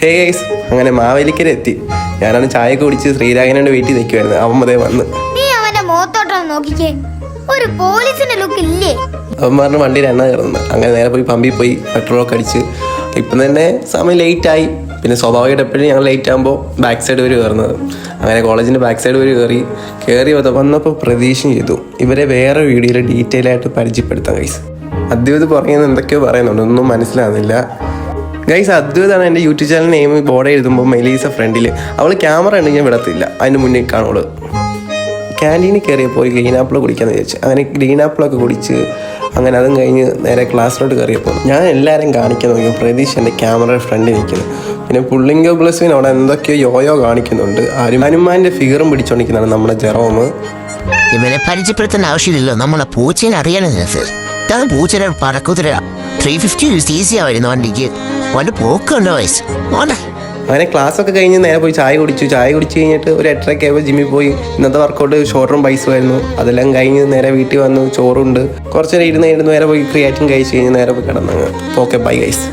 Hey guys, അങ്ങനെ മാവേലിക്കര എത്തി. ഞാനാണ് ചായ കുടിച്ച് ശ്രീരാഘവനോട് വീട്ടിൽ നിൽക്കുമായിരുന്നു. അവൻ അതേ വന്ന്. നീ അവന്റെ മുഖത്തോട്ടം നോക്കിക്കേ, ഒരു പോലീസിന്റെ ലുക്ക് ഇല്ലേ? അവൻ പറഞ്ഞ് വണ്ടിയിൽ എണ്ണ കയറുന്നു. അങ്ങനെ നേരെ പോയി പമ്പിൽ പോയി പെട്രോളൊക്കെ അടിച്ച് ഇപ്പം തന്നെ സമയം ലേറ്റായി. പിന്നെ സ്വാഭാവികമായിട്ട് എപ്പോഴും ഞങ്ങൾ ലേറ്റ് ആകുമ്പോൾ ബാക്ക് സൈഡ് വരെ കയറുന്നത്. അങ്ങനെ കോളേജിൻ്റെ ബാക്ക് സൈഡ് വരെ കയറി വന്നപ്പോൾ പ്രതീക്ഷയും ചെയ്തു ഇവരെ വേറെ വീഡിയോയിൽ ഡീറ്റെയിൽ ആയിട്ട് പരിചയപ്പെടുത്താം ഗൈസ്. അദ്വൈത് പറയുന്നത് എന്തൊക്കെയോ പറയുന്നുണ്ട്, ഒന്നും മനസ്സിലാകുന്നില്ല ഗൈസ്. അദ്വൈതാണ് എൻ്റെ യൂട്യൂബ് ചാനൽ നെയിം ബോർഡ് എഴുതുമ്പോൾ മെലീസ ഫ്രണ്ടിൽ. അവൾ ക്യാമറ ഉണ്ടെങ്കിൽ വിടത്തില്ല, അതിന് മുന്നേ കാണുള്ളൂ. ക്യാൻറ്റീനിൽ കയറിയ പോയി ഗ്രീൻ ആപ്പിൾ കുടിക്കാമെന്ന് വിചാരിച്ചു. അങ്ങനെ ഗ്രീൻ ആപ്പിളൊക്കെ കുടിച്ച് അങ്ങനെ അതും കഴിഞ്ഞ് നേരെ ക്ലാസ്സിലോട്ട് കയറിയപ്പോൾ ഞാൻ എല്ലാവരും കാണിക്കാൻ നോക്കി. പ്രതീക്ഷ എൻ്റെ ക്യാമറയുടെ ഫ്രണ്ടിൽ നിൽക്കുന്നു. പിന്നെ പുള്ളിങ്കോ പ്ലസ്വിന് അവിടെ എന്തൊക്കെയോ യോയോ കാണിക്കുന്നുണ്ട്. ഹനുമാൻ്റെ ഫിഗറും പിടിച്ചോണ്ടിരിക്കുന്നതാണ് നമ്മുടെ ജെറോം. ഇവനെ പരിചയപ്പെടുത്തേണ്ട ആവശ്യമില്ലല്ലോ, നമ്മളെ പൂച്ചേനെ അറിയാനെന്ന് സർ. താൻ പൂച്ചനെ പറക്കുതിര 350 ഈസിയായിരുന്നു വണ്ടിക്ക്. അവൻ്റെ പോക്കുണ്ടോ വയസ്സ് ഓനെ. അങ്ങനെ ക്ലാസ്സൊക്കെ കഴിഞ്ഞ് നേരെ പോയി ചായ കുടിച്ചു കഴിഞ്ഞിട്ട് ഒരു 8:30 ആയപ്പോൾ ജിമ്മിൽ പോയി. ഇന്നത്തെ വർക്കൗട്ട് ഷോർട്ടറും ബൈസുമായിരുന്നു. അതെല്ലാം കഴിഞ്ഞ് നേരെ വീട്ടിൽ വന്നു. ചോറുണ്ട് കുറച്ച് നേരം ഇരുന്ന് നേരെ പോയി ക്രിയാറ്റിൻ കഴിച്ച് കഴിഞ്ഞ് നേരെ പോയി കിടന്നങ്ങ്. Okay, bye guys.